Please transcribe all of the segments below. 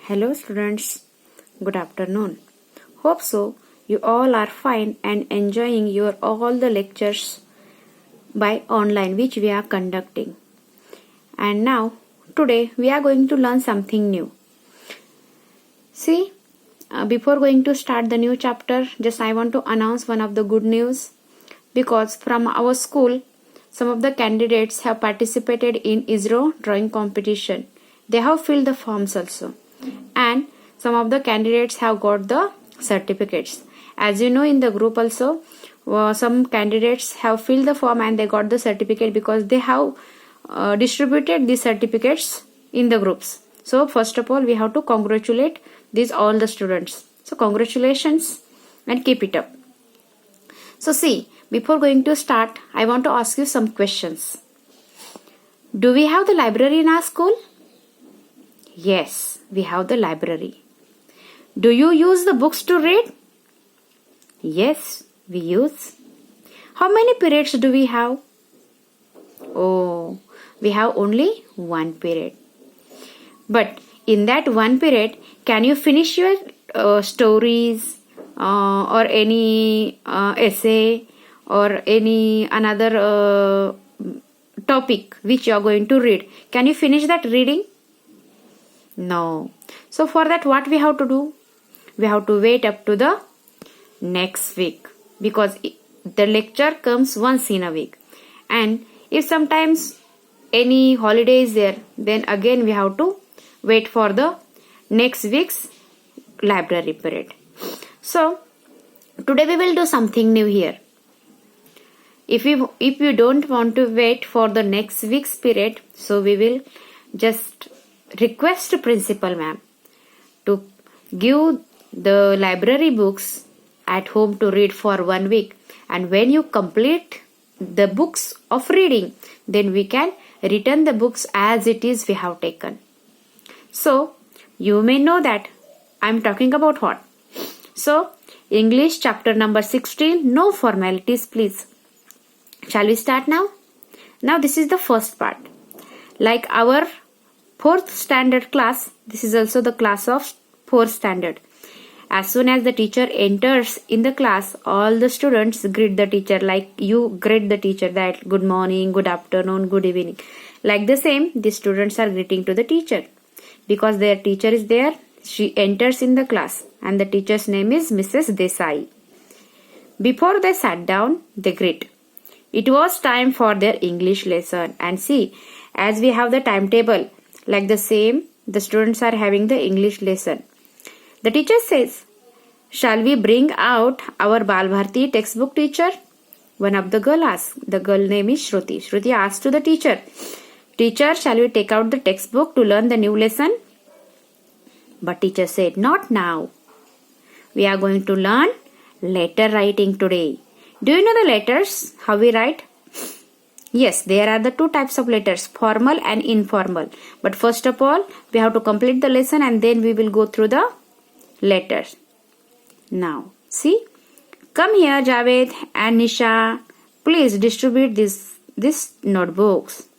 Hello students, good afternoon. Hope so you all are fine and enjoying your all the lectures by online which we are conducting. And now today we are going to learn something new. See, before going to start the new chapter, just I want to announce one of the good news because from our school some of the candidates have participated in ISRO drawing competition. They have filled the forms also. And some of the candidates have got the certificates. As you know, in the group also some candidates have filled the form and they got the certificate because they have distributed the certificates in the groups. So first of all we have to congratulate these all the students. So congratulations and keep it up. So see, before going to start, I want to ask you some questions. Do we have the library in our school? Yes, we have the library. Do you use the books to read? Yes, we use. How many periods do we have? Oh, we have only one period. But in that one period, can you finish your stories or any essay or any another topic which you are going to read? Can you finish that reading? No. So for that what we have to do? We have to wait up to the next week because the lecture comes once in a week. And if sometimes any holiday is there, then again we have to wait for the next week's library period. So today we will do something new here. If you don't want to wait for the next week's period, so we will just request principal ma'am to give the library books at home to read for 1 week, and when you complete the books of reading, then we can return the books as it is we have taken. So you may know that I am talking about what. So English chapter number 16, no formalities please. Shall we start now? Now this is the first part. Like our 4th standard class, this is also the class of 4th standard. As soon as the teacher enters in the class, all the students greet the teacher like you greet the teacher that good morning, good afternoon, good evening. Like the same, the students are greeting to the teacher because their teacher is there. She enters in the class and the teacher's name is Mrs. Desai. Before they sat down, they greet. It was time for their English lesson, and see, as we have the timetable, like the same, the students are having the English lesson. The teacher says, shall we bring out our Bal Bharti textbook, teacher? One of the girl asked. The girl name is Shruti. Shruti asked to the teacher, teacher, shall we take out the textbook to learn the new lesson? But teacher said, not now. We are going to learn letter writing today. Do you know the letters, how we write? Yes, there are the 2 types of letters, formal and informal. But first of all, we have to complete the lesson and then we will go through the letters. Now, see, come here Javed and Nisha. Please distribute these notebooks.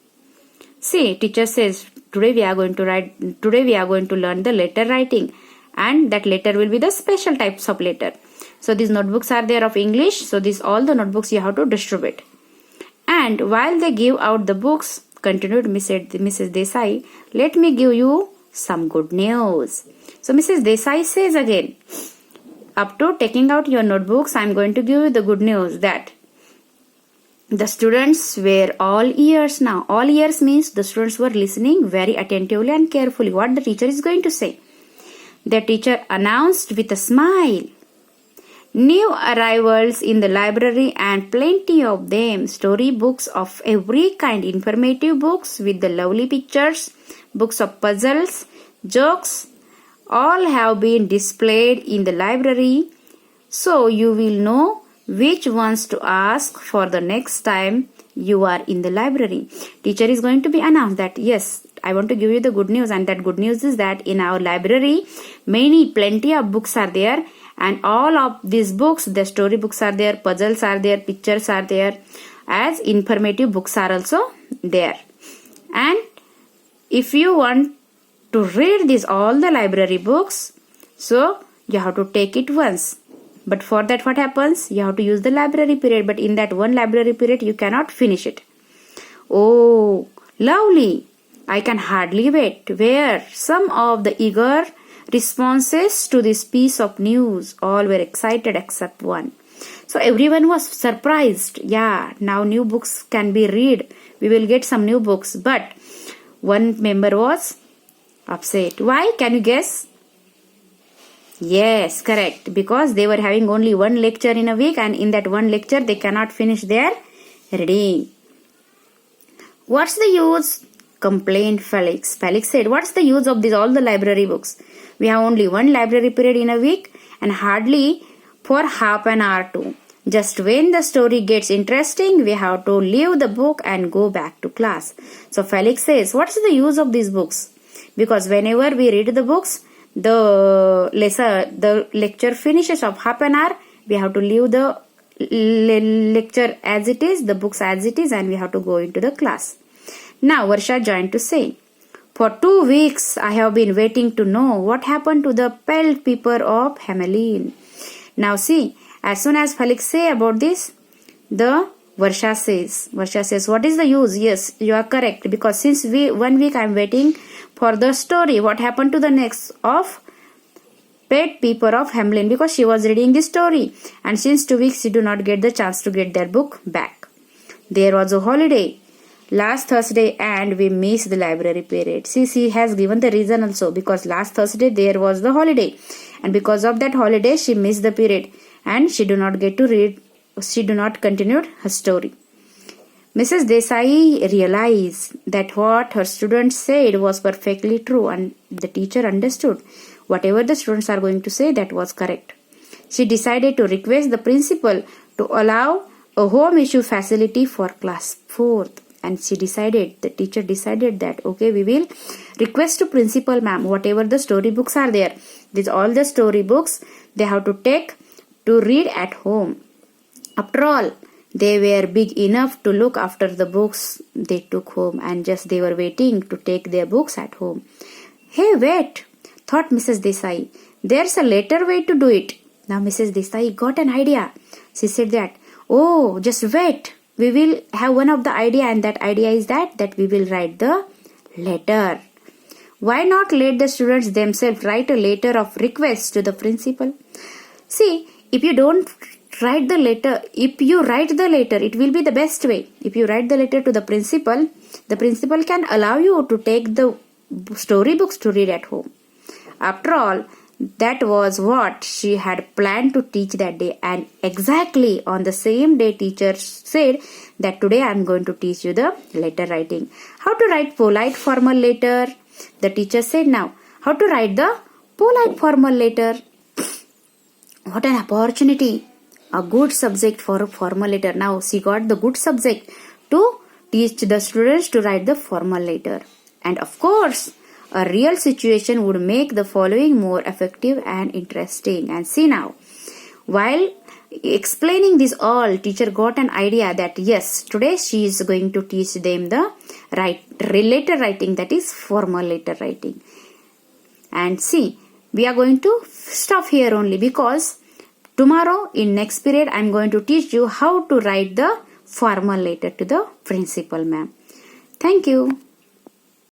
See, teacher says, today we are going to learn the letter writing, and that letter will be the special types of letter. So these notebooks are there of English. So these all the notebooks you have to distribute. And while they give out the books, continued Mrs. Desai, let me give you some good news. So Mrs. Desai says again, up to taking out your notebooks, I am going to give you the good news that the students were all ears now. All ears means the students were listening very attentively and carefully what the teacher is going to say. The teacher announced with a smile, new arrivals in the library and plenty of them, story books of every kind, informative books with the lovely pictures, books of puzzles, jokes, all have been displayed in the library, so you will know which ones to ask for the next time you are in the library. Teacher is going to be announced that yes, I want to give you the good news, and that good news is that in our library plenty of books are there. And all of these books, the story books are there, puzzles are there, pictures are there, as informative books are also there. And if you want to read these all the library books. So you have to take it once. But for that what happens? You have to use the library period. But in that one library period you cannot finish it. Oh, lovely. I can hardly wait. Were some of the eager responses to this piece of news. All were excited except one. So everyone was surprised. Yeah, now new books can be read. We will get some new books. But one member was upset. Why? Can you guess? Yes, correct. Because they were having only one lecture in a week, and in that one lecture they cannot finish their reading. What's the use? Complained Felix. Felix said, what's the use of all the library books? We have only one library period in a week and hardly for half an hour too. Just when the story gets interesting, we have to leave the book and go back to class. So Felix says, what's the use of these books? Because whenever we read the books, the lecture finishes of half an hour, we have to leave the lecture as it is, the books as it is, and we have to go into the class. Now Varsha joined to say, for 2 weeks I have been waiting to know what happened to the pelt people of Hamelin. Now see, as soon as Felix say about this, the Varsha says, what is the use? Yes, you are correct, because since 1 week I am waiting for the story, what happened to the next of pet people of Hamelin, because she was reading the story, and since 2 weeks she do not get the chance to get their book back. There was a holiday last Thursday and we missed the library period. See, she has given the reason also, because last Thursday there was the holiday, and because of that holiday she missed the period and she do not get to read, she do not continue her story. Mrs. Desai realized that what her students said was perfectly true, and the teacher understood whatever the students are going to say, that was correct. She decided to request the principal to allow a home issue facility for class 4th. And the teacher decided that, okay, we will request to principal ma'am, whatever the story books are there, these all the story books they have to take to read at home. After all, they were big enough to look after the books they took home, and just they were waiting to take their books at home. Hey, wait, thought Mrs. Desai. There's a later way to do it. Now Mrs. Desai got an idea. She said that, oh, just wait. We will have one of the idea, and that idea is that we will write the letter. Why not let the students themselves write a letter of request to the principal? See, if you don't write the letter, if you write the letter, it will be the best way. If you write the letter to the principal can allow you to take the storybooks to read at home. After all, that was what she had planned to teach that day, and exactly on the same day teacher said that today I am going to teach you the letter writing. How to write polite formal letter. The teacher said now, how to write the polite formal letter. What an opportunity. A good subject for a formal letter. Now she got the good subject to teach the students to write the formal letter. And of course, a real situation would make the following more effective and interesting. And see now, while explaining this all, teacher got an idea that yes, today she is going to teach them the letter writing, that is formal letter writing. And see, we are going to stop here only, because tomorrow in next period I am going to teach you how to write the formal letter to the principal ma'am. Thank you.